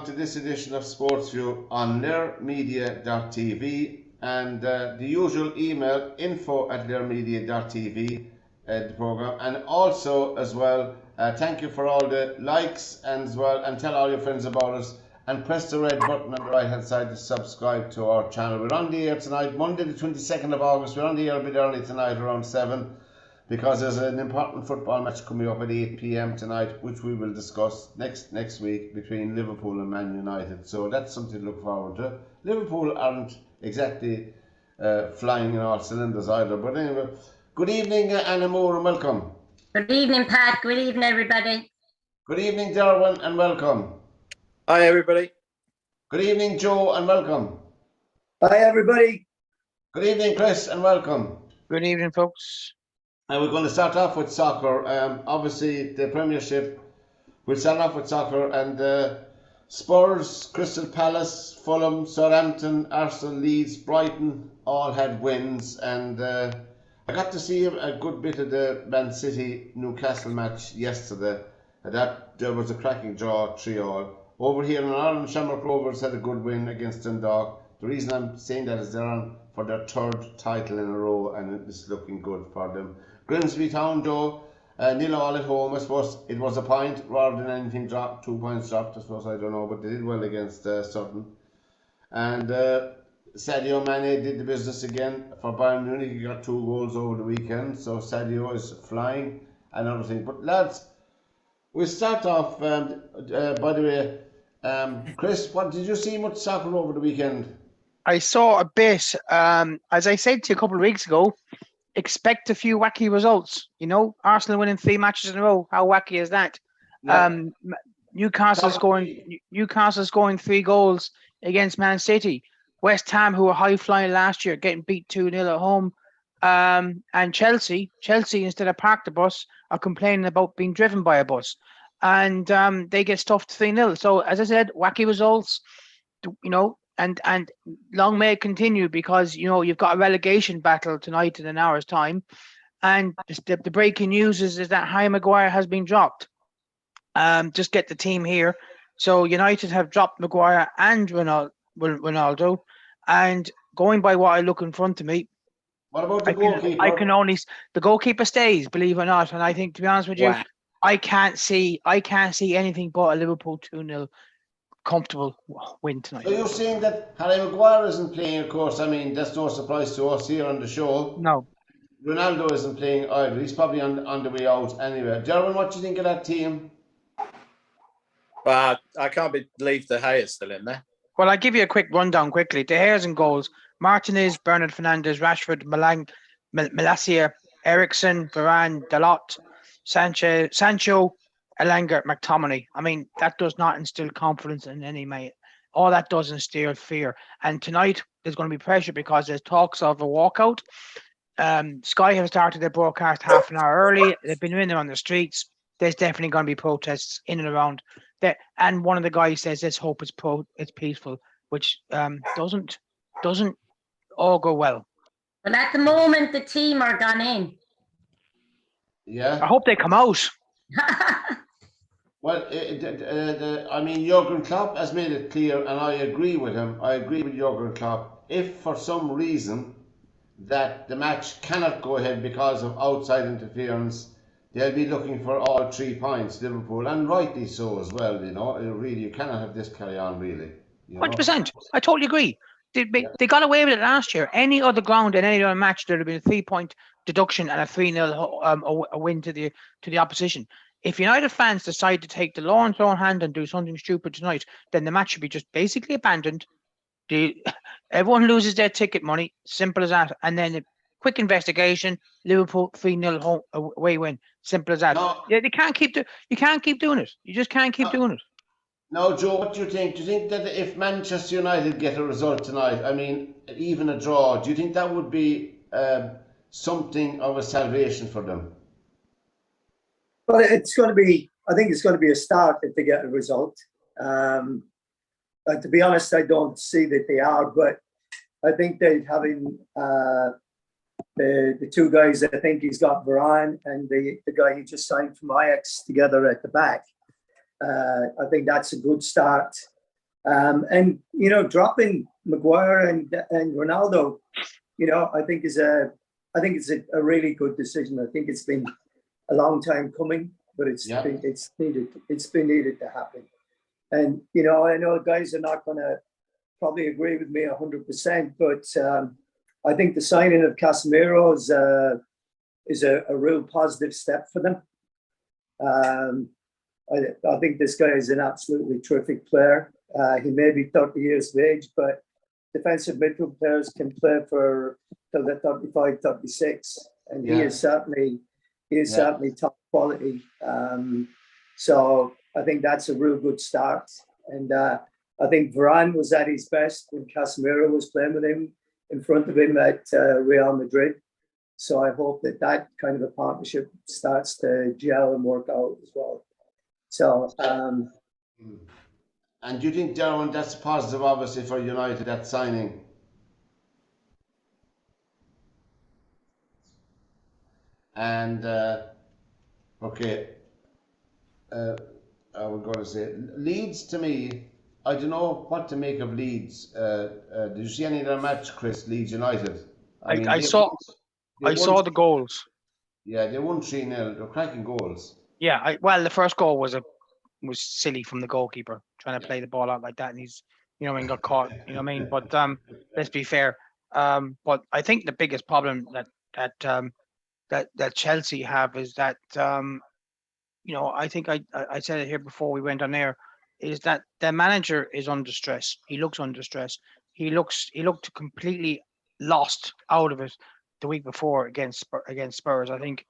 to this edition of SportsView on lairmedia.tv and the usual email info@lairmedia.tv, the programme, and also as well thank you for all the likes and tell all your friends about us and press the red button on the right hand side to subscribe to our channel. We're on the air tonight, Monday the 22nd of August. We're on the air a bit early tonight, around 7, because there's an important football match coming up at 8 p.m. tonight, which we will discuss next week between Liverpool and Man United. So that's something to look forward to. Liverpool aren't exactly flying in all cylinders either. But anyway, good evening, Anna Moore, and welcome. Good evening, Pat. Good evening, everybody. Good evening, Derwynne, and welcome. Hi, everybody. Good evening, Joe, and welcome. Hi, everybody. Good evening, Chris, and welcome. Good evening, folks. And we're going to start off with soccer. Obviously, the Premiership. We'll start off with soccer. And Spurs, Crystal Palace, Fulham, Southampton, Arsenal, Leeds, Brighton all had wins. And I got to see a good bit of the Man City-Newcastle match yesterday. There was a cracking draw, 3-3. Over here in Ireland, Shamrock Rovers had a good win against Dundalk. The reason I'm saying that is they're on for their third title in a row, and it's looking good for them. Grimsby Town, though, 0-0 at home. I suppose it was a point rather than anything dropped, 2 points dropped, I suppose, I don't know, but they did well against Sutton. And Sadio Mane did the business again for Bayern Munich. He got 2 goals over the weekend, so Sadio is flying and everything. But lads, we'll start off, by the way, Chris, what did you see much soccer over the weekend? I saw a bit. As I said to you a couple of weeks ago, expect a few wacky results. You know, Arsenal winning 3 matches in a row. How wacky is that? Yeah. Newcastle scoring 3 goals against Man City. West Ham, who were high flying last year, getting beat 2-0 at home. And Chelsea, instead of park the bus, are complaining about being driven by a bus. And they get stuffed 3-0. So, as I said, wacky results, you know, and long may it continue, because, you know, you've got a relegation battle tonight in an hour's time. And the breaking news is that Harry Maguire has been dropped. Just get the team here. So United have dropped Maguire and Ronaldo. And going by what I look in front of me, what about the goalkeeper? The goalkeeper stays, believe it or not. And I think, to be honest with you, I can't see anything but a Liverpool 2-0 comfortable win tonight. So you're saying that Harry Maguire isn't playing, of course. I mean, that's no surprise to us here on the show. No. Ronaldo isn't playing either. He's probably on the way out anyway. Derwynne, what do you think of that team? Well, I can't believe De Gea's still in there. Well, I'll give you a quick rundown quickly. De Gea's in goals. Martinez, Bernard Fernandez, Rashford, Malacia, Ericsson, Varane, Dalot, Sancho, Elanga, McTominay. I mean, that does not instill confidence in any mate. All that does instill fear. And tonight there's going to be pressure because there's talks of a walkout. Sky have started their broadcast half an hour early. They've been in there on the streets. There's definitely going to be protests in and around there. And one of the guys says, "Let's hope it's peaceful," which doesn't all go well. Well, at the moment, the team are gone in. Yeah. I hope they come out. Well, I mean, Jurgen Klopp has made it clear, and I agree with him. I agree with Jurgen Klopp. If for some reason that the match cannot go ahead because of outside interference, they'll be looking for all 3 points, Liverpool, and rightly so as well. You know, really, you cannot have this carry on, really. 100%. I totally agree. They got away with it last year. Any other ground in any other match, there'd have been a 3-point deduction and a 3-0 a win to the opposition. If United fans decide to take the law in their own hand and do something stupid tonight, then the match should be just basically abandoned. Everyone loses their ticket money, simple as that. And then a quick investigation, Liverpool 3-0 home away win, simple as that. No. You can't keep doing it. You just can't keep doing it. Now, Joe, what do you think? Do you think that if Manchester United get a result tonight, I mean, even a draw, do you think that would be something of a salvation for them? Well, I think it's going to be a start if they get a result. To be honest, I don't see that they are, but I think that having the 2 guys, I think he's got Varane and the guy he just signed from Ajax together at the back. I think that's a good start. And dropping Maguire and Ronaldo, I think it's a really good decision. I think it's been a long time coming, but it's been needed to happen. And I know guys are not going to probably agree with me 100%, but I think the signing of Casemiro is a real positive step for them. I think this guy is an absolutely terrific player. He may be 30 years of age, but defensive midfield players can play for till they're 35, 36, and he is certainly top quality. So I think that's a real good start. And I think Varane was at his best when Casemiro was playing with him in front of him at Real Madrid. So I hope that kind of a partnership starts to gel and work out as well. So. And do you think, Derwynne, that's positive, obviously, for United, that signing? And, okay, I was going to say, Leeds, to me, I don't know what to make of Leeds. Did you see any of their match, Chris, Leeds United? I saw the goals. Yeah, they won 3-0. They're cracking goals. Yeah, well, the first goal was silly from the goalkeeper trying to play the ball out like that, and he's got caught. But let's be fair. But I think the biggest problem that Chelsea have is that I think I said it here before we went on air, is that their manager is under stress. He looks under stress. He looked completely lost out of it the week before against Spurs. I think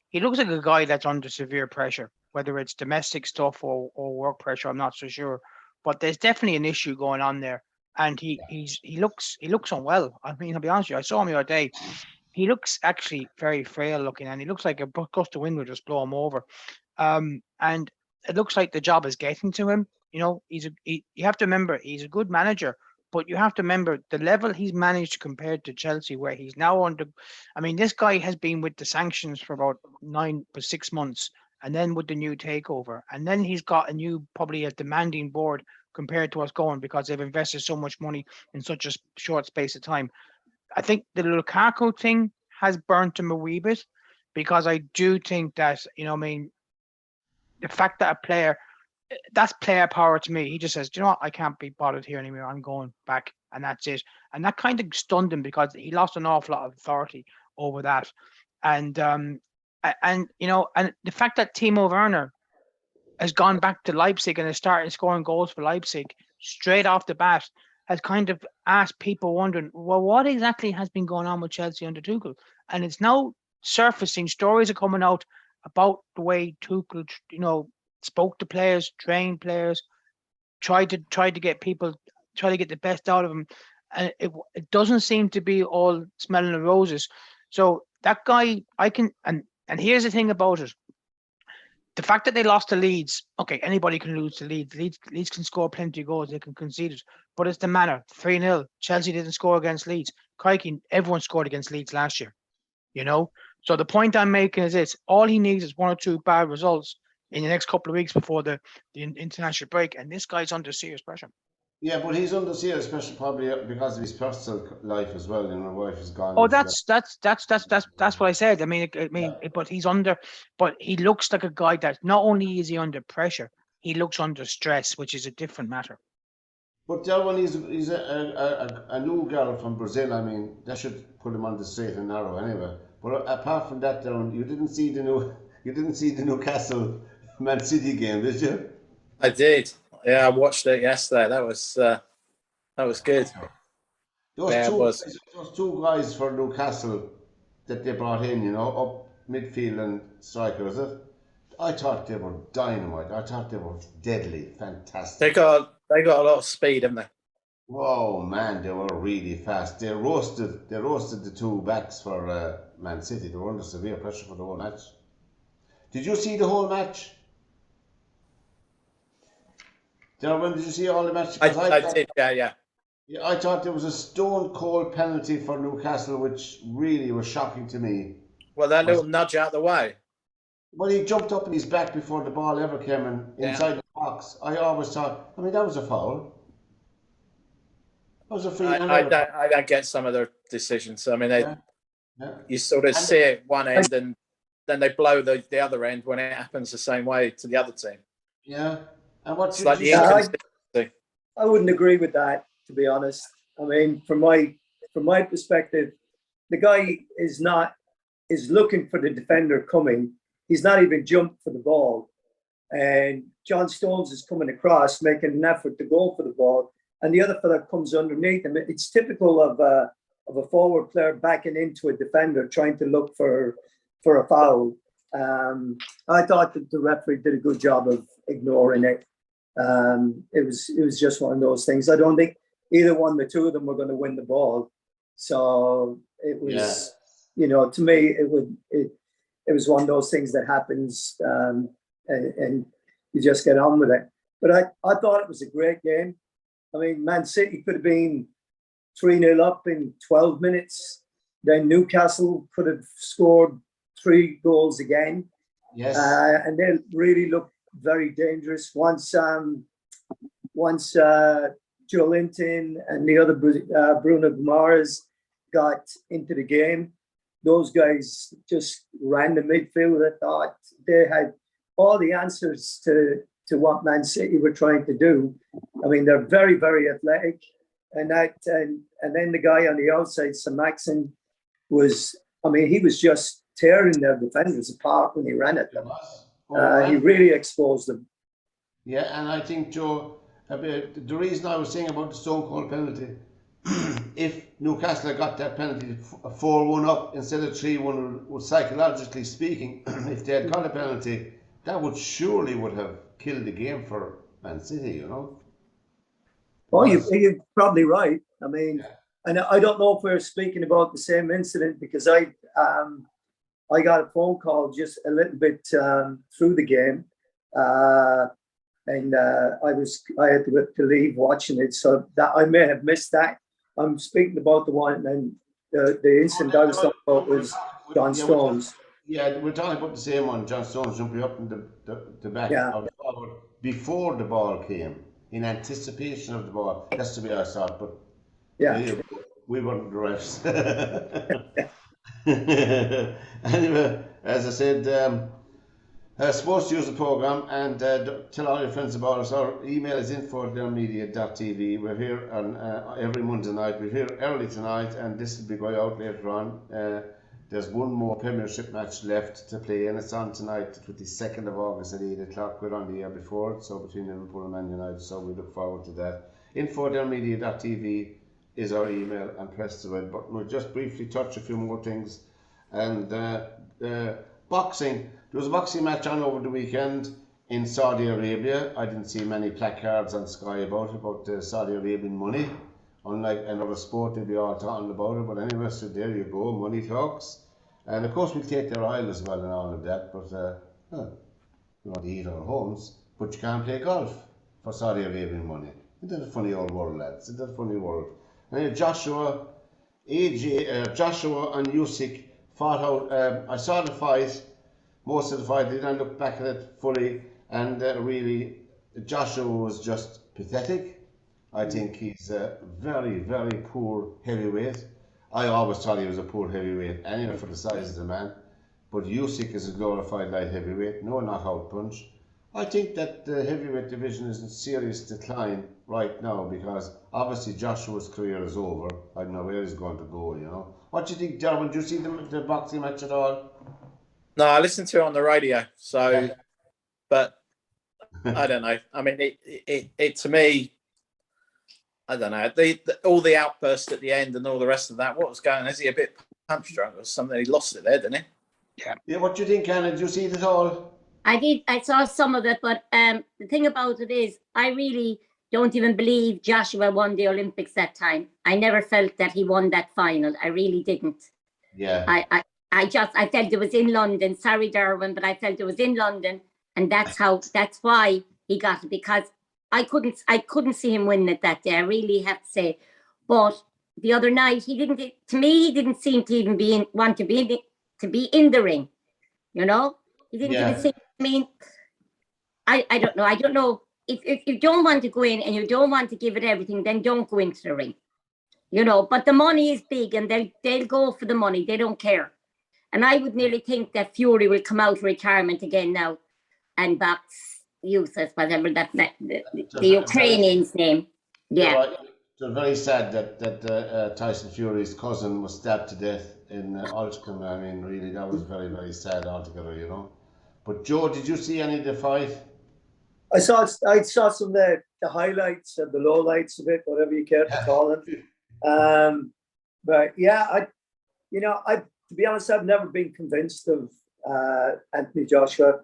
he looks like a guy that's under severe pressure, whether it's domestic stuff or work pressure. I'm not so sure, but there's definitely an issue going on there, and he looks unwell. I mean, I'll be honest with you, I saw him the other day. He looks actually very frail looking, and he looks like a gust of wind would just blow him over. And it looks like the job is getting to him. You have to remember he's a good manager, but you have to remember the level he's managed compared to Chelsea, where he's now under. I mean, this guy has been with the sanctions for about 6 months, and then with the new takeover, and then he's got probably a demanding board compared to what's going, because they've invested so much money in such a short space of time. I think the Lukaku thing has burnt him a wee bit, because I do think that, the fact that a player, that's player power to me. He just says, do you know what? I can't be bothered here anymore. I'm going back, and that's it. And that kind of stunned him, because he lost an awful lot of authority over that. And the fact that Timo Werner has gone back to Leipzig and has started scoring goals for Leipzig straight off the bat has kind of asked people wondering, well, what exactly has been going on with Chelsea under Tuchel? And it's now surfacing. Stories are coming out about the way Tuchel, spoke to players, trained players, tried to get the best out of them, and it doesn't seem to be all smelling of roses. So that guy, and here's the thing about it: the fact that they lost to Leeds. Okay, anybody can lose to Leeds. Leeds can score plenty of goals; they can concede it, but it's the manner. 3-0. Chelsea didn't score against Leeds. Crikey, everyone scored against Leeds last year. So the point I'm making is this: all he needs is 1 or 2 bad results in the next couple of weeks before the international break, and this guy's under serious pressure. Yeah, but he's under serious pressure probably because of his personal life as well. Wife is gone. Oh, that's what I said. I mean, but he's under. But he looks like a guy that not only is he under pressure, he looks under stress, which is a different matter. But Derwynne, he's a new girl from Brazil. I mean, that should put him on the straight and narrow anyway. But apart from that, Derwynne, you didn't see the Newcastle Man City game, did you? I did. Yeah, I watched it yesterday. That was good. Those two guys for Newcastle that they brought in, up midfield and striker, is it? I thought they were dynamite. I thought they were deadly, fantastic. They got a lot of speed, haven't they? Whoa, man, they were really fast. They roasted the two backs for Man City. They were under severe pressure for the whole match. Did you see the whole match? Derwynne, did you see all the match? I did, yeah. Yeah, I thought there was a stone cold penalty for Newcastle, which really was shocking to me. Well, that little nudge out the way. when he jumped up in his back before the ball ever came inside the box, I always thought, I mean, that was a foul. That was a free. I don't get some of their decisions. I mean, you sort of And- see it one end and then they blow the other end when it happens the same way to the other team. Yeah. And what It's like the Yeah, inconsistency. I wouldn't agree with that, to be honest. I mean, from my perspective, the guy is looking for the defender coming. He's not even jumped for the ball. And John Stones is coming across, making an effort to go for the ball. And the other fella comes underneath him. It's typical of a forward player backing into a defender, trying to look for a foul. I thought that the referee did a good job of ignoring it. It was just one of those things. I don't think either one, the two of them were going to win the ball. So it was, to me, it was one of those things that happens, and you just get on with it. But I thought it was a great game. I mean, Man City could have been 3-0 up in 12 minutes. Then Newcastle could have scored 3 goals again. Yes. And they really looked very dangerous once Joe Linton and the other Bruno Guimaraes got into the game. Those guys just ran the midfield. I thought they had all the answers to what Man City were trying to do. I mean, they're very, very athletic. And then the guy on the outside, Saint-Maximin, he was just tearing their defenders apart when he ran at them. He really exposed them. Yeah, and I think, Joe, the reason I was saying about the Stone Cold penalty, if Newcastle had got that penalty 4-1 up instead of 3-1, would psychologically speaking, if they had got a penalty, that would have killed the game for Man City, Well, you're probably right. I mean, and I don't know if we're speaking about the same incident, because I got a phone call just a little bit through the game, and I had to leave watching it, so that I may have missed that. I'm speaking about the one, and the incident I was talking about was John Stones. Yeah, we're talking about the same one. John Stones jumping up in the back of the forward before the ball came, in anticipation of the ball. That's the way I saw it, but we weren't the refs. Anyway, as I said, SportsView is the programme, and tell all your friends about us. Our email is info@dermedia.tv. We're here on every Monday night. We're here early tonight, and this will be going out later on. There's one more Premiership match left to play, and it's on tonight, the 22nd of August at 8 o'clock. We're on the year before, so between Liverpool and Man United, so we look forward to that. info@dermedia.tv is our email, and press the red button. We'll just briefly touch a few more things. And boxing, there was a boxing match on over the weekend in Saudi Arabia. I didn't see many placards on Sky about the Saudi Arabian money. Unlike another sport, they'd be all talking about it. But anyway, so there you go, money talks. And of course, we'll take their oil as well and all of that. But we want to eat our homes, but you can't play golf for Saudi Arabian money. Isn't that a funny old world, lads? Isn't that a funny world? And Joshua and Usyk fought out. I saw the fight, most of the fight. I didn't look back at it fully, and really, Joshua was just pathetic. I think he's a very, very poor heavyweight. I always thought he was a poor heavyweight, anyway, for the size of the man. But Usyk is a glorified light heavyweight, no knockout punch. I think that the heavyweight division is in serious decline right now, because obviously Joshua's career is over. I don't know where he's going to go, What do you think, Derwynne? Did you see the boxing match at all? No, I listened to it on the radio. So, but I don't know. I mean, it to me, I don't know. All the outbursts at the end and all the rest of that. What was going on? Is he a bit punch drunk or something? He lost it there, didn't he? Yeah. What do you think, Anna? Did you see it at all? I did. I saw some of it, but the thing about it is, I really don't even believe Joshua won the Olympics that time. I never felt that he won that final. I really didn't. Yeah. I felt it was in London. Sorry, Derwynne, but I felt it was in London, and that's why he got it, because I couldn't see him winning it that day. I really have to say. But the other night, he didn't seem to even want to be in the ring, He didn't Yeah. even say. I mean, I don't know. I don't know. If you don't want to go in and you don't want to give it everything, then don't go into the ring. You know, but the money is big, and they'll go for the money. They don't care. And I would nearly think that Fury will come out of retirement again now and box Yusuf, whatever the Ukrainian's name. Yeah. Right. It's very sad that Tyson Fury's cousin was stabbed to death in Altrincham. I mean, really, that was very, very sad altogether, you know. But Joe, did you see any of the fight? I saw some of the highlights and the lowlights of it, whatever you care to call it. But yeah, to be honest, I've never been convinced of Anthony Joshua.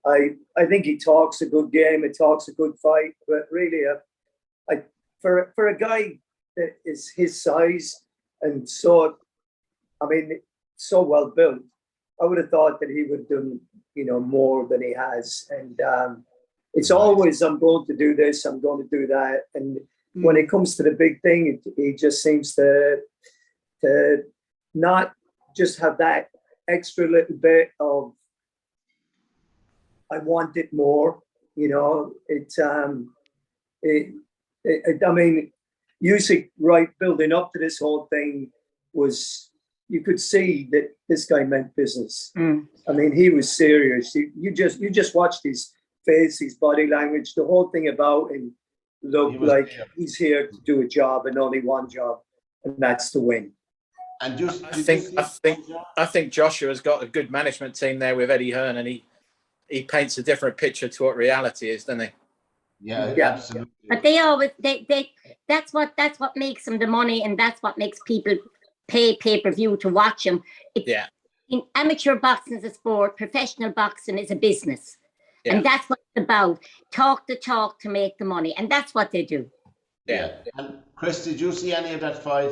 I think he talks a good game, he talks a good fight, but really, for a guy that is his size and so well built, I would have thought that he would have done, more than he has. And it's always, I'm going to do this, I'm going to do that. And when it comes to the big thing, he just seems to not just have that extra little bit of, I want it more, I mean, Usyk, right, building up to this whole thing was, you could see that this guy meant business. I mean, he was serious. You just watched his face, his body language, the whole thing about him looked like he's here to do a job and only one job, and that's to win. And I think Joshua's got a good management team there with Eddie Hearn, and he paints a different picture to what reality is, doesn't he? Yeah, absolutely. But they always that's what makes them the money, and that's what makes people pay pay-per-view to watch them. In amateur boxing is a sport, professional boxing is a business. Yeah. And that's what it's about. Talk the talk to make the money. And that's what they do. Yeah. And Chris, did you see any of that fight?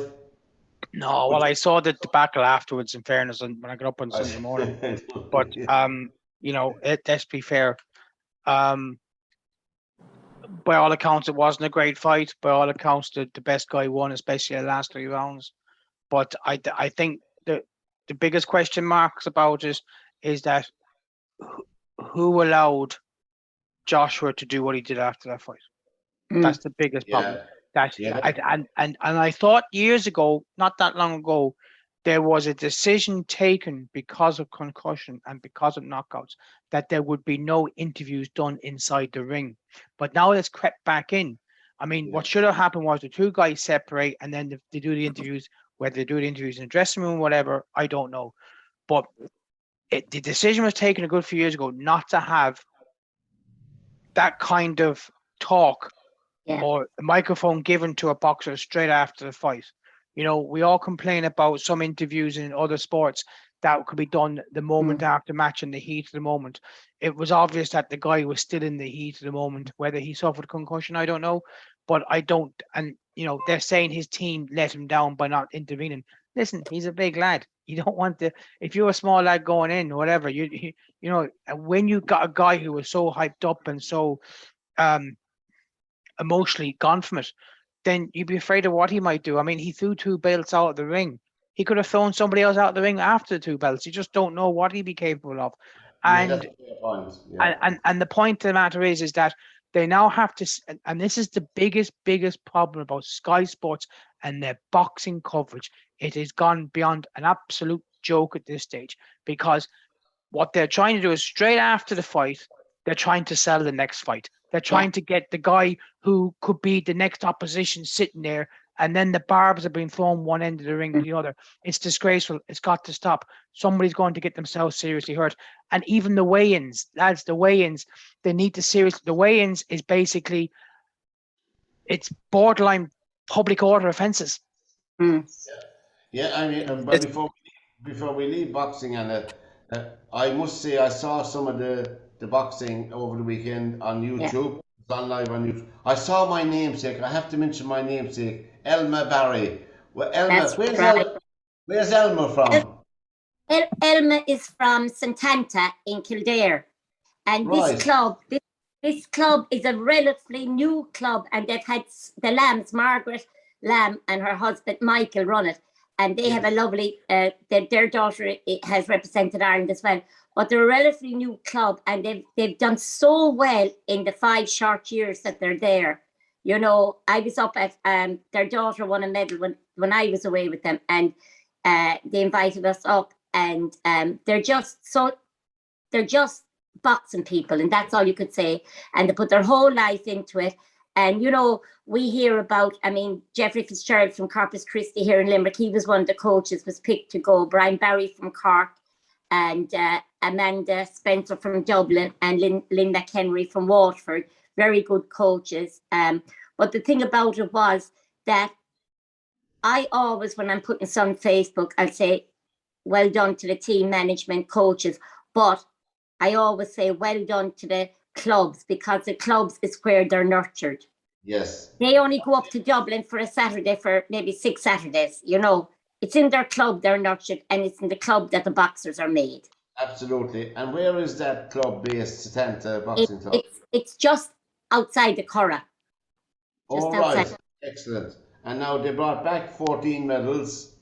No, well, I saw the debacle afterwards, in fairness, when I got up on Sunday morning. But, let's be fair. By all accounts, it wasn't a great fight. By all accounts, the best guy won, especially the last 3 rounds. But I think the biggest question marks about it is that who allowed Joshua to do what he did after that fight? That's the biggest problem. And I thought years ago, not that long ago, there was a decision taken because of concussion and because of knockouts that there would be no interviews done inside the ring. But now it's crept back in. I mean, what should have happened was the two guys separate and then they do the interviews, whether they do the interviews in the dressing room, whatever, I don't know. But the decision was taken a good few years ago not to have that kind of talk or a microphone given to a boxer straight after the fight. We all complain about some interviews in other sports that could be done the moment after match, in the heat of the moment. It was obvious that the guy was still in the heat of the moment. Whether he suffered concussion, I don't know. But I don't, and they're saying his team let him down by not intervening. Listen, he's a big lad. You don't want to, if you're a small lad going in, whatever, when you got a guy who was so hyped up and so emotionally gone from it, then you'd be afraid of what he might do. I mean, he threw 2 belts out of the ring. He could have thrown somebody else out of the ring after the 2 belts. You just don't know what he'd be capable of. And and the point of the matter is that they now have to, and this is the biggest problem about Sky Sports and their boxing coverage. It has gone beyond an absolute joke at this stage, because what they're trying to do is straight after the fight, they're trying to sell the next fight. They're trying to get the guy who could be the next opposition sitting there, and then the barbs are being thrown one end of the ring to the other. It's disgraceful. It's got to stop. Somebody's going to get themselves seriously hurt. And even the weigh-ins, lads, they need to seriously. The weigh-ins is basically, it's borderline public order offences. Yeah, I mean, but before we leave boxing, and I must say I saw some of the boxing over the weekend on YouTube. It's on live on YouTube. I saw my namesake. I have to mention my namesake, Elma Barry. Well, Elma, where's Elma from? Elma is from Santanta in Kildare, and this club is a relatively new club, and they've had the Lambs, Margaret Lamb and her husband Michael run it, and they have a lovely. Their daughter has represented Ireland as well. but they're a relatively new club, and they've done so well in the 5 short years that they're there. You know, I was up at their daughter won a medal when I was away with them, and they invited us up, and they're just boxing people, and that's all you could say. And they put their whole life into it. And you know, we hear about, I mean, Jeffrey Fitzgerald from Corpus Christi here in Limerick, he was one of the coaches, was picked to go. Brian Barry from Cork, and Amanda Spencer from Dublin, and Linda Kenry from Waterford. Very good coaches. But the thing about it was that I always, when I'm putting this on Facebook, I'll say, well done to the team management coaches. But I always say, well done to the clubs, because the clubs is where they're nurtured. Yes. They only go up to Dublin for a Saturday, for maybe 6 Saturdays, you know. It's in their club they're nurtured, and it's in the club that the boxers are made. Absolutely. And where is that club based, Satanta Boxing Club? It's just outside the Curragh. All right. Excellent. And now they brought back 14 medals.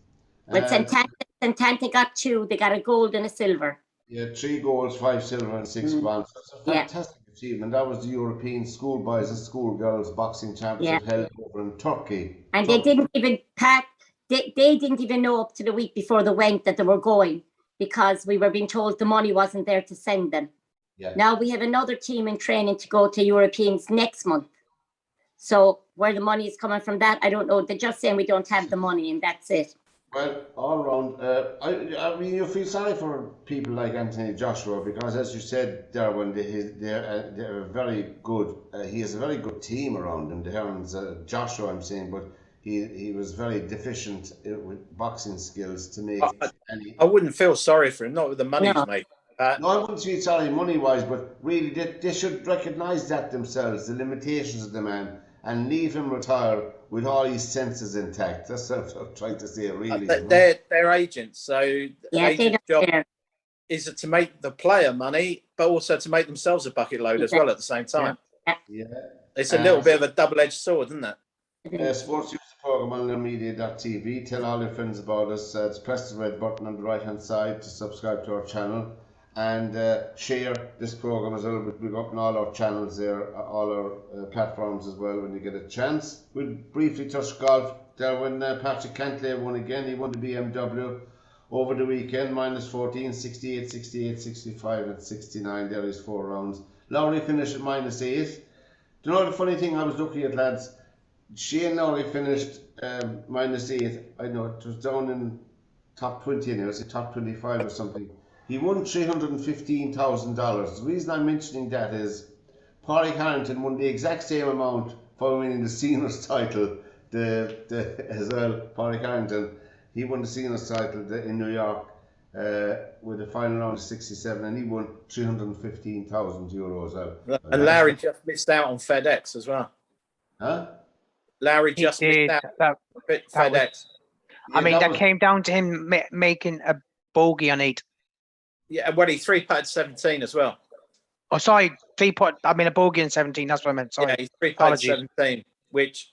But Santanta got 2. They got a gold and a silver. Yeah, 3 golds, 5 silver, and 6 bronze. That's a fantastic achievement. That was the European schoolboys and schoolgirls boxing championship held over in Turkey. And they didn't even they didn't even know up to the week before they went that they were going, because we were being told the money wasn't there to send them. Yeah. Now we have another team in training to go to Europeans next month. So where the money is coming from, that I don't know. They're just saying we don't have the money, and that's it. Well, all round, I mean, you feel sorry for people like Anthony Joshua, because, as you said, Derwynne, they're very good. He has a very good team around him. The Herons, Joshua, I'm saying, but he was very deficient with boxing skills to make. I wouldn't feel sorry for him, not with the money he's made. No, I wouldn't feel sorry money-wise, but really, they should recognise that themselves, the limitations of the man, and leave him retire with all his senses intact. That's what I'm trying to say, really. They're agents, so the agent's job care. is to make the player money, but also to make themselves a bucket load as well at the same time. Yeah. It's a little bit of a double-edged sword, isn't it? SportsView program on learnmedia.tv. Tell all your friends about us. Just press the red button on the right-hand side to subscribe to our channel, and share this program as well. We've got on all our channels there, all our platforms as well when you get a chance. We'll briefly touch golf there when Patrick Cantlay won again. He won the BMW over the weekend, -14, 68, 68, 65 and 69. There is 4 rounds. Lowry finished at -8. Do you know the funny thing I was looking at, lads? Shane Lowry finished -8. I know it was down in top 20 now, it's top 25 or something. He won $315,000. The reason I'm mentioning that is Paulie Harrington won the exact same amount for winning the seniors title. As well, Paulie Harrington, he won the seniors title in New York with the final round of 67, and he won €315,000 out. And Larry just missed out on FedEx as well. Huh? Larry just missed out on FedEx. I mean, that came down to him making a bogey on 8. Yeah, well, he 3-putted 17 as well. Oh, sorry, 3-putt. I mean, a bogey in 17. That's what I meant. Sorry. Yeah, he 3-putted 17, which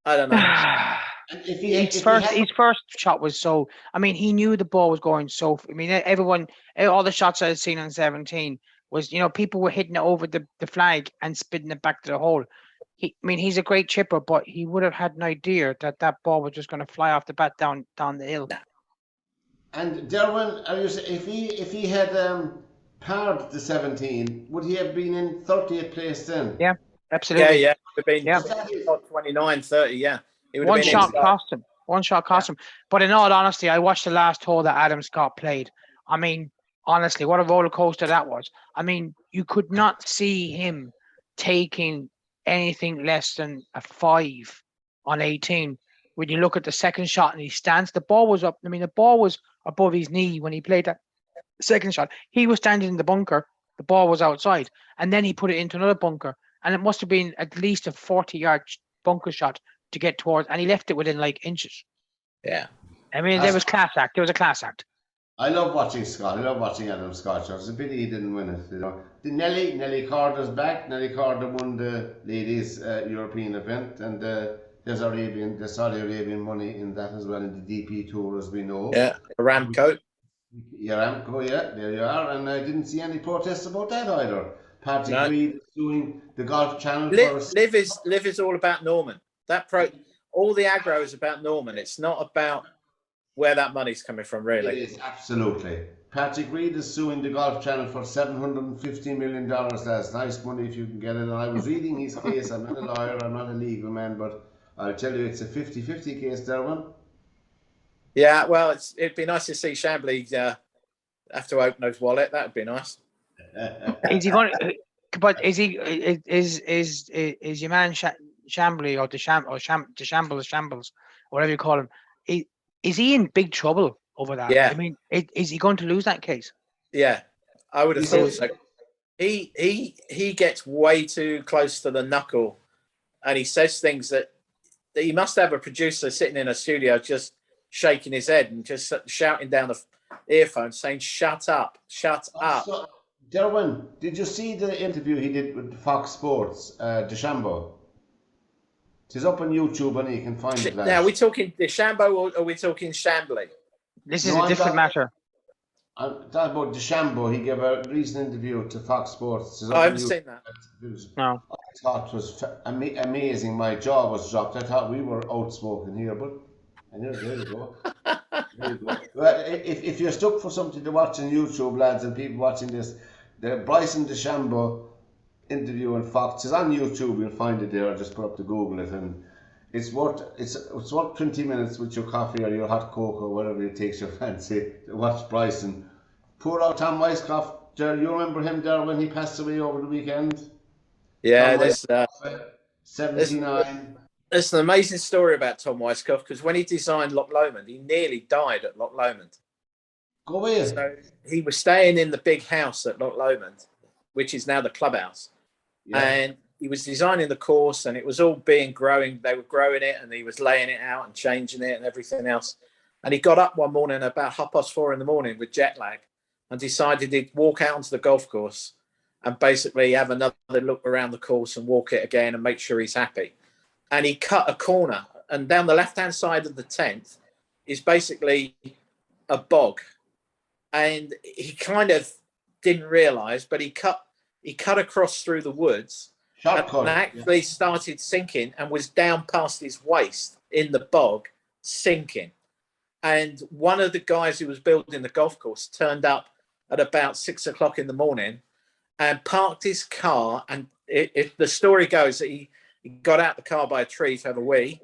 I don't know. His first shot was so. I mean, he knew the ball was going so. I mean, everyone, all the shots I had seen on 17 was, you know, people were hitting it over the flag and spitting it back to the hole. I mean, he's a great chipper, but he would have had an idea that ball was just going to fly off the bat down the hill. And Derwynne, if he had parred the 17, would he have been in 30th place then? Yeah, absolutely. Yeah. Would have been 29, 30, yeah. One shot cost him. But in all honesty, I watched the last hole that Adam Scott played. I mean, honestly, what a roller coaster that was. I mean, you could not see him taking anything less than a 5 on 18. When you look at the second shot and he stands, the ball was up. I mean, the ball was above his knee when he played that second shot. He was standing in the bunker. The ball was outside. And then he put it into another bunker. And it must have been at least a 40-yard bunker shot to get towards. And he left it within like inches. Yeah. I mean, there was a class act. I love watching Scott. I love watching Adam Scott. It was a pity he didn't win it. You know, Nelly Corder's back. Nelly Corder won the ladies' European event, and there's Saudi Arabian money in that as well, in the DP Tour, as we know. Yeah, Aramco. Aramco, yeah, there you are. And I didn't see any protests about that either. Patrick No. Reed is suing the Golf Channel for... Live is all about Norman. All the aggro is about Norman. It's not about where that money's coming from, really. It is, absolutely. Patrick Reed is suing the Golf Channel for $750 million. That's nice money if you can get it. And I was reading his case. I'm not a lawyer, I'm not a legal man, but I'll tell you it's a 50-50 case, Derwynne. Yeah, well, it'd be nice to see Chambly have to open his wallet. That would be nice. Is he going? But is your man Chambly or Shambles, whatever you call him? Is he in big trouble over that? Yeah. I mean, is he going to lose that case? Yeah, I would have thought so. He gets way too close to the knuckle, and he says things that he must have a producer sitting in a studio just shaking his head and just shouting down the earphone saying, "Shut up, shut up." So, Derwynne, did you see the interview he did with Fox Sports, DeChambeau? It's up on YouTube and you can find it. Now, are we talking DeChambeau or are we talking Chambly? This is a different matter. I'm talking about DeChambeau. He gave a recent interview to Fox Sports. I haven't seen that. I No. thought it was amazing. My jaw was dropped. I thought we were outspoken here, but there you go. There you go. Well, if you're stuck for something to watch on YouTube, lads, and people watching this, the Bryson DeChambeau interview on Fox is on YouTube. You'll find it there. Just put up to Google it, and it's worth 20 minutes with your coffee or your hot coke or whatever it takes your fancy to watch Bryson. Poor old Tom Weisskopf. You remember him there when he passed away over the weekend? Yeah, there's 79. There's an amazing story about Tom Weisskopf because when he designed Loch Lomond, he nearly died at Loch Lomond. Go away. So he was staying in the big house at Loch Lomond, which is now the clubhouse. Yeah. And he was designing the course and it was all growing. They were growing it and he was laying it out and changing it and everything else. And he got up one morning about 4:30 in the morning with jet lag and decided he'd walk out onto the golf course and basically have another look around the course and walk it again and make sure he's happy. And he cut a corner and down the left-hand side of the 10th is basically a bog. And he kind of didn't realise, but he cut across through the woods and actually started sinking and was down past his waist in the bog, sinking. And one of the guys who was building the golf course turned up at about 6 o'clock in the morning and parked his car. And the story goes that he got out the car by a tree to have a wee.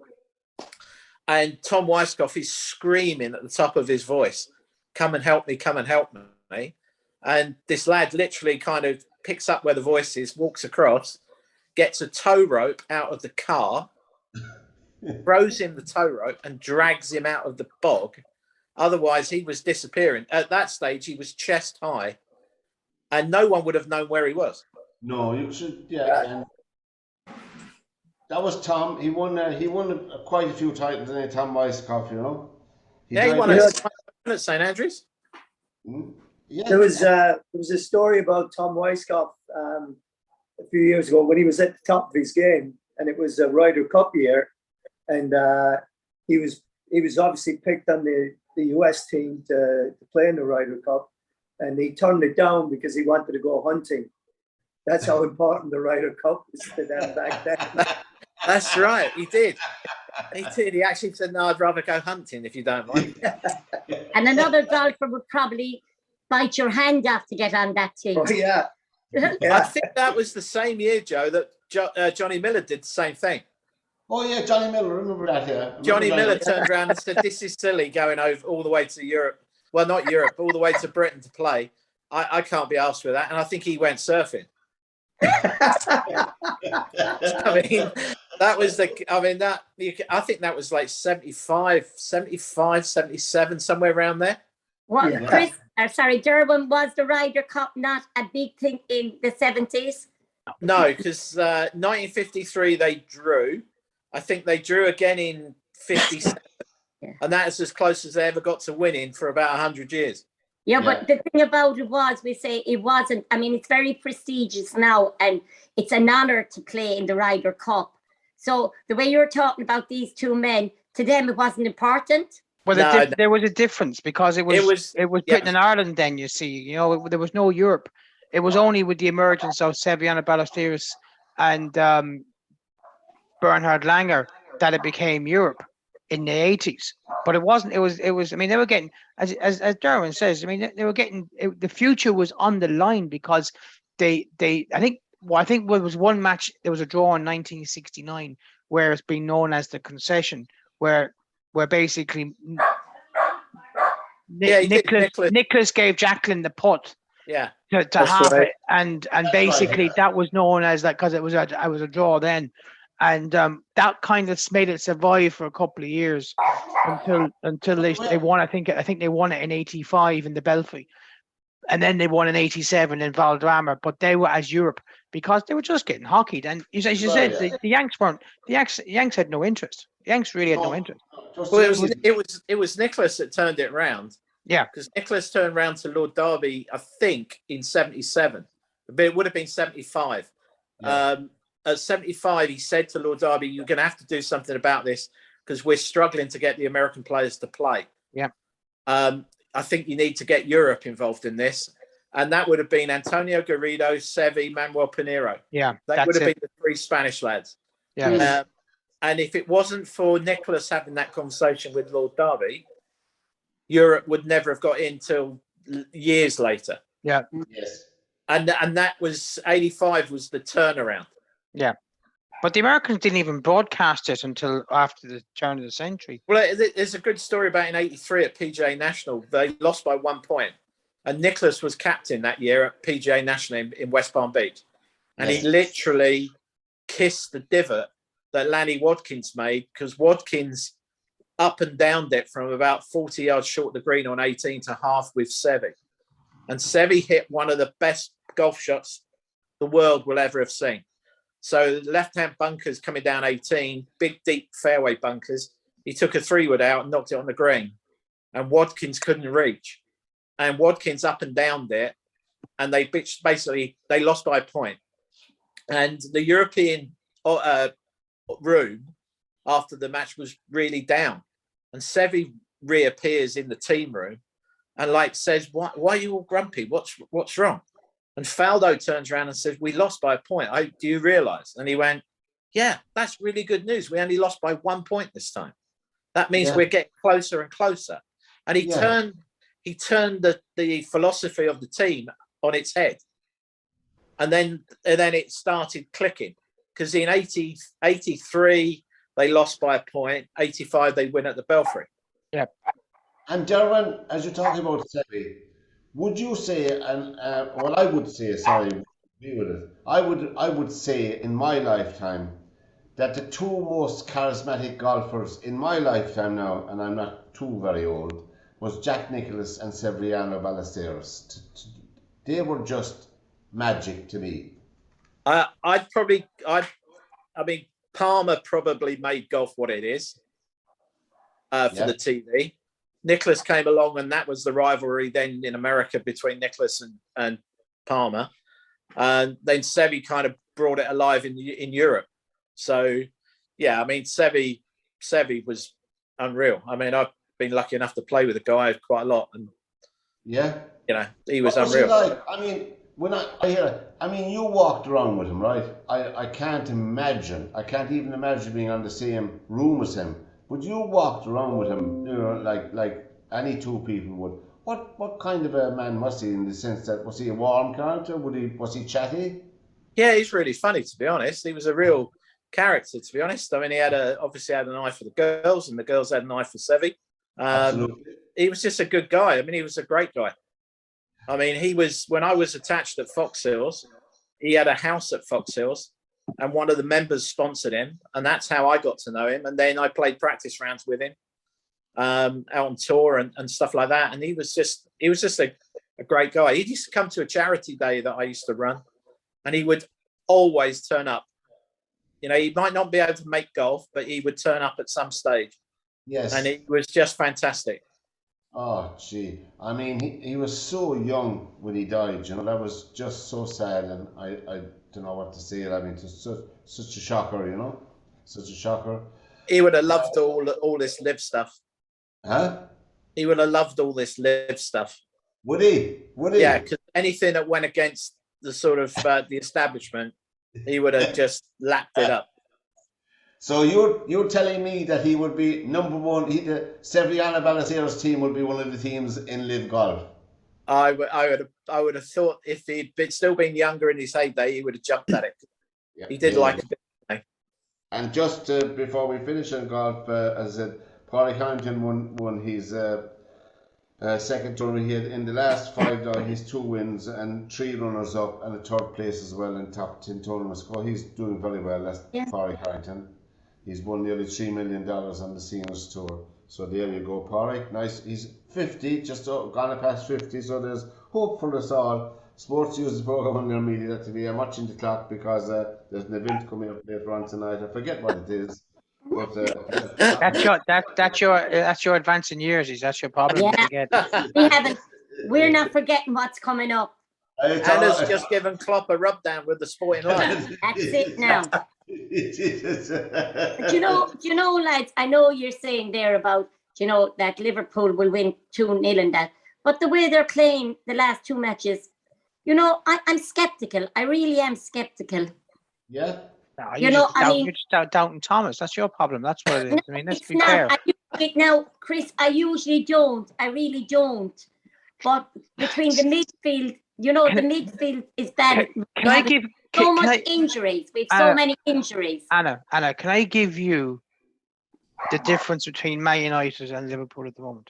And Tom Weisskopf is screaming at the top of his voice, "Come and help me, come and help me." And this lad literally kind of picks up where the voice is, walks across, gets a tow rope out of the car, throws him the tow rope and drags him out of the bog. Otherwise, he was disappearing. At that stage, he was chest high and no one would have known where he was. No, you should, yeah. And that was Tom. He won quite a few titles, didn't he, Tom Weisskopf, you know? He won at St Andrews. Yeah. There was a story about Tom Weisskopf a few years ago when he was at the top of his game, and it was a Ryder Cup year, and he was obviously picked on the US team to play in the Ryder Cup, and he turned it down because he wanted to go hunting. That's how important the Ryder Cup was to them back then. That's right, he did. He did. He actually said, "No, I'd rather go hunting if you don't mind." And another golfer would probably bite your hand off to get on that team. Oh, yeah. I think that was the same year, Joe, that Johnny Miller did the same thing. Oh, yeah, Johnny Miller. Remember that, yeah. Johnny Miller turned around and said, "This is silly going over all the way to Europe. Well, not Europe, all the way to Britain to play. I can't be asked with that." And I think he went surfing. I think that was like 75, 77, somewhere around there. What, yeah. Derwynne, was the Ryder Cup not a big thing in the 70s? No, because 1953 they drew. I think they drew again in 57. Yeah. And that's as close as they ever got to winning for about 100 years. Yeah, but the thing about it was, we say it wasn't. I mean, it's very prestigious now, and it's an honor to play in the Ryder Cup. So the way you're talking about these two men, to them it wasn't important. Well, No, there was a difference because it was yeah. Britain and Ireland. Then you see, you know, there was no Europe. It was only with the emergence of Seviano Ballesteros and Bernhard Langer that it became Europe in the 80s. But it wasn't. It was. I mean, they were getting, as Derwynne says. I mean, they were getting. The future was on the line because they. I think there was one match. There was a draw in 1969 where it's been known as the concession, where basically Nicholas gave Jacqueline the putt Yeah, to that's half right. it, and basically that was known as that because it was a draw then, and that kind of made it survive for a couple of years until they won. I think they won it in '85 in the Belfry, and then they won in '87 in Valderrama. But they were as Europe because they were just getting hockeyed, and as you said, the Yanks weren't. The Yanks had no interest. The Yanks really had no interest. Well, it was Nicholas that turned it round. Yeah, because Nicholas turned round to Lord Derby, I think, in '77, but it would have been '75. Yeah. At '75, he said to Lord Derby, "You're going to have to do something about this because we're struggling to get the American players to play. Yeah, I think you need to get Europe involved in this." And that would have been Antonio Garrido, Seve, Manuel Pinheiro. Yeah, that would have been the three Spanish lads. Yeah, and if it wasn't for Nicholas having that conversation with Lord Derby, Europe would never have got in till years later. Yeah. Yes. And that was '85 was the turnaround. Yeah. But the Americans didn't even broadcast it until after the turn of the century. Well, there's a good story about in '83 at PGA National. They lost by 1 point. And Nicholas was captain that year at PGA National in West Palm Beach. And he literally kissed the divot that Lanny Wadkins made because Wadkins up and downed it from about 40 yards short of the green on 18 to half with Seve. And Seve hit one of the best golf shots the world will ever have seen. So left-hand bunkers coming down 18, big, deep fairway bunkers. He took a 3-wood out and knocked it on the green. And Wadkins couldn't reach. And Wadkins up and downed it. And they lost by a point. And the European room after the match was really down. And Seve reappears in the team room and says, why are you all grumpy? What's wrong? And Faldo turns around and says, we lost by a point. Do you realise? And he went, yeah, that's really good news. We only lost by 1 point this time. That means we're getting closer and closer. And he turned the philosophy of the team on its head. And then it started clicking. Because in 83, they lost by a point. 85, they win at the Belfry. Yeah. And Derwynne, as you're talking about Seve, would you say, and I would say, sorry, agree with it. I would say in my lifetime that the two most charismatic golfers in my lifetime now, and I'm not too very old, was Jack Nicklaus and Severiano Ballesteros. They were just magic to me. I mean, Palmer probably made golf what it is for the TV. Nicklaus came along, and that was the rivalry then in America between Nicklaus and Palmer. And then Seve kind of brought it alive in Europe. So, yeah, I mean, Seve was unreal. I mean, I've been lucky enough to play with the guy quite a lot, and he was unreal. I mean, when I hear it, I mean, you walked around with him, right? I can't even imagine being on the same room as him. But you walked around with him, like any two people would. What kind of a man was he, in the sense that, was he a warm character? Was he chatty? Yeah, he's really funny, to be honest. He was a real character, to be honest. I mean, he obviously had an eye for the girls, and the girls had an eye for Seve. Absolutely. He was just a good guy. I mean, he was a great guy. I mean, when I was attached at Fox Hills, he had a house at Fox Hills, and one of the members sponsored him, and that's how I got to know him. And then I played practice rounds with him out on tour and stuff like that. And he was just a great guy. He used to come to a charity day that I used to run, and he would always turn up. You know, he might not be able to make golf, but he would turn up at some stage. Yes. And it was just fantastic. Oh, gee. I mean, he was so young when he died, you know. That was just so sad, and I don't know what to say. I mean, it's such a shocker, you know. Such a shocker. He would have loved all this live stuff. Huh? He would have loved all this live stuff. Would he? Would he? Yeah, because anything that went against the sort of the establishment, he would have just lapped it up. So you're telling me that he would be number one? The Severiano Ballesteros team would be one of the teams in Live Golf. I would have thought if he'd still been younger in his heyday, he would have jumped at it. Yeah. He did like a bit. And just before we finish on golf, as I said, Paulie Harrington won his second tournament. He had in the last 5 he's 2 wins and 3 runners up and a 3rd place as well in top 10 tournaments. So he's doing very well. That's Paulie Harrington. He's won nearly $3 million on the seniors tour. So there you go, Paulie. Nice. He's 50, just gone past 50. So there's hope for us all. Sports uses the program on their media TV. I'm watching the clock because there's an event coming up later on tonight. I forget what it is. But, that's your advancing years. That's your problem. Yeah. We're not forgetting what's coming up. Anna's just given Klopp a rub down with the Sporting Life. That's it now. But you know, lads, I know you're saying there about, that Liverpool will win 2-0 and that, but the way they're playing the last 2 matches, I'm skeptical. I really am skeptical. Yeah. No, you're just doubting Thomas. That's your problem. That's what it is. I mean, let's be fair. Now, Chris, I usually don't. I really don't. But between the midfield, the midfield is bad. Can I give injuries? We have so many injuries. Anna, can I give you the difference between Man United and Liverpool at the moment?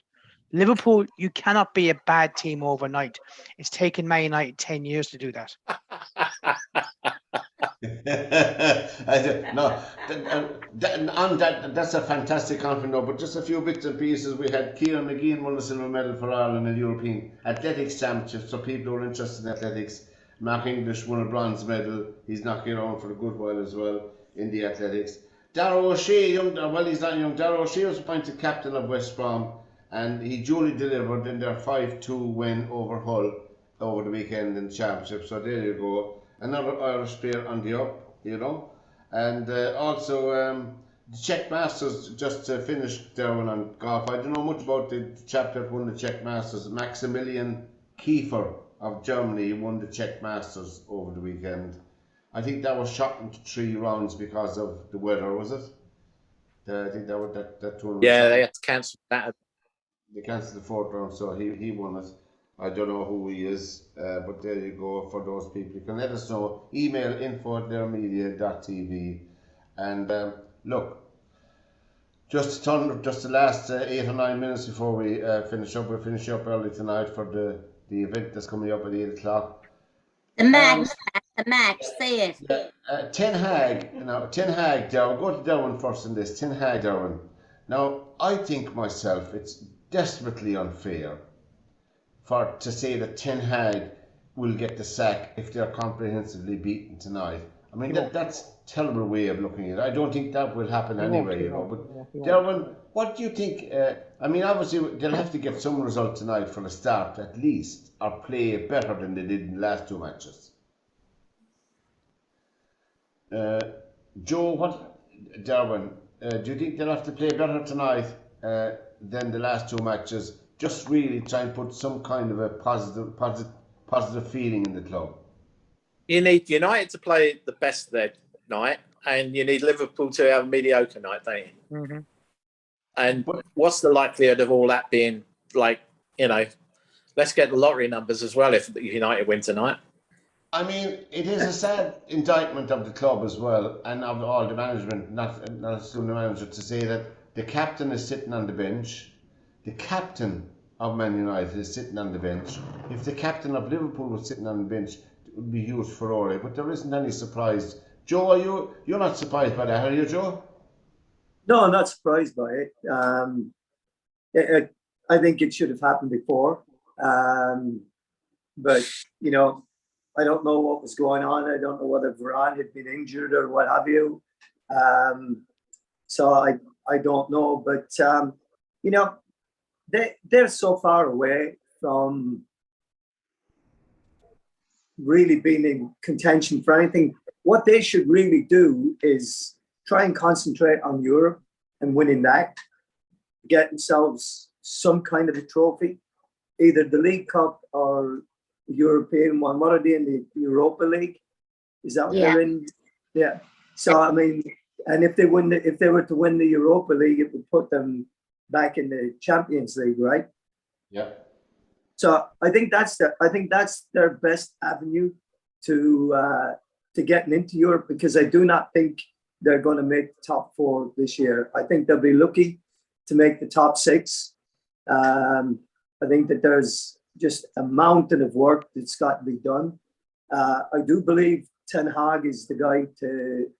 Liverpool, you cannot be a bad team overnight. It's taken Man United 10 years to do that. That's a fantastic compliment. But just a few bits and pieces. We had Kieran McGeehan won the silver medal for Ireland in the European Athletics Championships. So people who are interested in athletics, Mark English won a bronze medal. He's knocking around for a good while as well in the athletics. Darragh O'Shea, he's not young. Darragh O'Shea was appointed captain of West Brom, and he duly delivered in their 5-2 win over Hull over the weekend in the championship. So there you go. Another Irish player on the up, And also the Czech Masters just finished there on golf. I don't know much about the chap that won the Czech Masters. Maximilian Kiefer of Germany won the Czech Masters over the weekend. I think that was shot into 3 rounds because of the weather, was it? I think that tournament. Yeah, they had to cancel that. They cancelled the 4th round, so he won it. I don't know who he is, but there you go for those people. You can let us know. Email info@theirmedia.tv. And look, just the last 8 or 9 minutes before we finish up. We're finishing up early tonight for the event that's coming up at 8 o'clock. The match, say it. Ten Hag, Derwynne, go to Derwynne first in this. Ten Hag, Derwynne. Now, I think myself it's desperately unfair to say that Ten Hag will get the sack if they're comprehensively beaten tonight. I mean, that's a terrible way of looking at it. I don't think that will happen anyway, But Derwynne, what do you think? I mean, obviously, they'll have to get some result tonight for a start, at least, or play better than they did in the last 2 matches. Joe, Derwynne, do you think they'll have to play better tonight than the last 2 matches? Just really try and put some kind of a positive feeling in the club. You need United to play the best of their night, and you need Liverpool to have a mediocre night, don't you? Mm-hmm. And what's the likelihood of all that being like, let's get the lottery numbers as well if United win tonight. I mean, it is a sad indictment of the club as well, and of all the management, not assume the manager, to say that the captain is sitting on the bench. The captain of Man United is sitting on the bench. If the captain of Liverpool was sitting on the bench, it would be huge furore. But there isn't any surprise. Joe, you're not surprised by that, are you, Joe? No, I'm not surprised by it. I think it should have happened before. But, I don't know what was going on. I don't know whether Varane had been injured or what have you. So I don't know. But, they're so far away from really being in contention for anything. What they should really do is try and concentrate on Europe and winning that, get themselves some kind of a trophy, either the League Cup or European one. What are they in the Europa League? Is that what they're in? Yeah. So I mean, and if they were to win the Europa League, it would put them back in the Champions League, right? Yeah. So I think that's their best avenue to getting into Europe, because I do not think they're going to make the top 4 this year. I think they'll be lucky to make the top 6. I think that there's just a mountain of work that's got to be done. I do believe Ten Hag is the guy to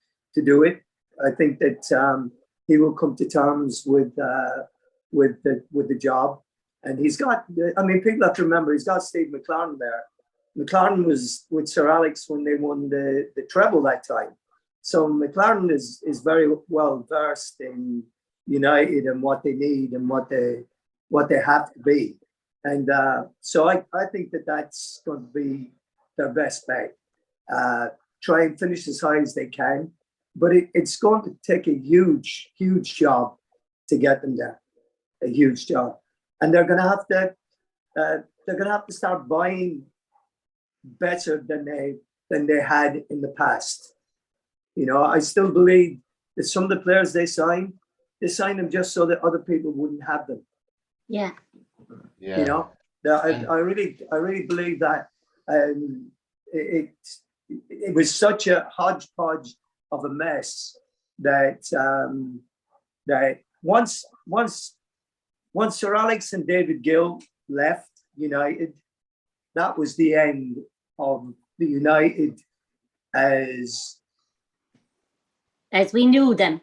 do it. I think that he will come to terms with the job, and he's got. I mean, people have to remember he's got Steve McLaren there. McLaren was with Sir Alex when they won the treble that time. So McLaren is very well versed in United and what they need and what they have to be. And so I think that that's going to be their best bet. Try and finish as high as they can, but it's going to take a huge, huge job to get them there. A huge job, and they're going to have to start buying better than they had in the past. I still believe that some of the players they signed them just so that other people wouldn't have them. Yeah. Yeah. I really believe that it was such a hodgepodge of a mess that that once Sir Alex and David Gill left United, that was the end of the United as we knew them.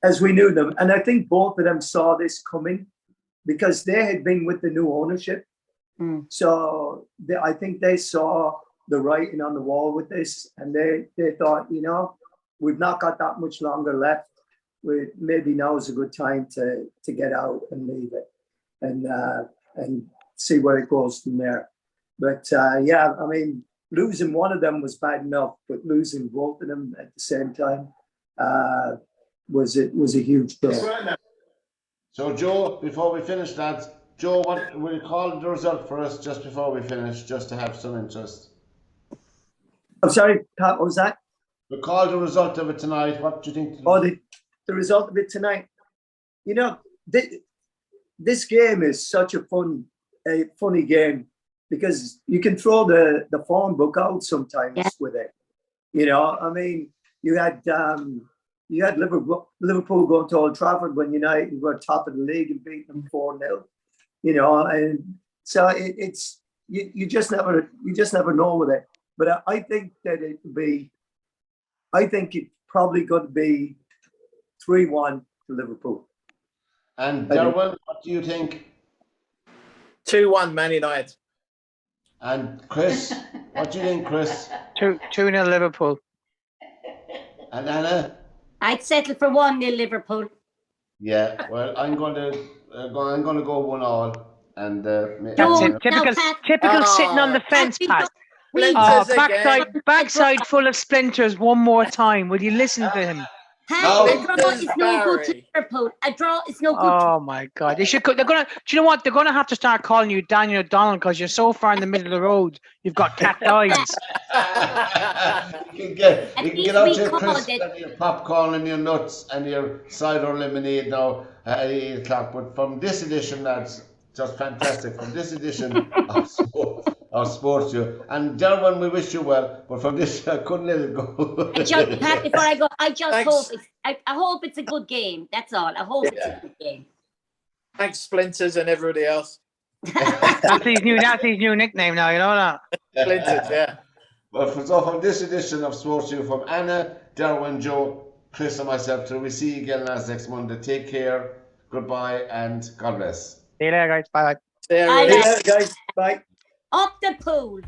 And I think both of them saw this coming because they had been with the new ownership. So I think they saw the writing on the wall with this, and they thought, we've not got that much longer left. Maybe now is a good time to get out and leave it and see where it goes from there. But I mean, losing one of them was bad enough, but losing both of them at the same time was a huge blow. So Joe, before we finish that, Joe, what will you call the result for us just before we finish, just to have some interest? I'm sorry, Pat, what was that? We'll call the result of it tonight. What do you think? The result of it tonight. This game is such a funny game because you can throw the form book out sometimes with it. I mean, you had Liverpool going to Old Trafford when United were top of the league and beating them 4-0. And so it's you just never know with it. But I think that it's probably going to be 3-1 to Liverpool. And Derwynne, what do you think? 2-1 Man United. And Chris, what do you think, Chris? 2-0 Liverpool. And Anna? I'd settle for 1-0 Liverpool. Yeah, well, I'm going to go 1-1, and that's it. Typical sitting on the fence, Pat. Backside full of splinters. One more time. Will you listen to him? A draw is no good to Liverpool. A draw is no good. Oh my God! They should. They're gonna. Do you know what? They're gonna have to start calling you Daniel O'Donnell because you're so far in the middle of the road. You've got cat eyes. You can get out your crisps and your popcorn and your nuts and your cider lemonade now at 8 o'clock. But from this edition, that's just fantastic. From this edition of SportsView. And Derwynne, we wish you well, but from this, I couldn't let it go. Pat, before I go, I hope it's a good game. That's all. I hope it's a good game. Thanks, Splinters and everybody else. That's his new nickname now. You know that. Splinters, yeah. Well, so from this edition of SportsView, from Anna, Derwynne, Joe, Chris, and myself, till we see you again next Monday. Take care. Goodbye and God bless. See you later, guys. Bye. See you later, guys. Bye. Up the pool.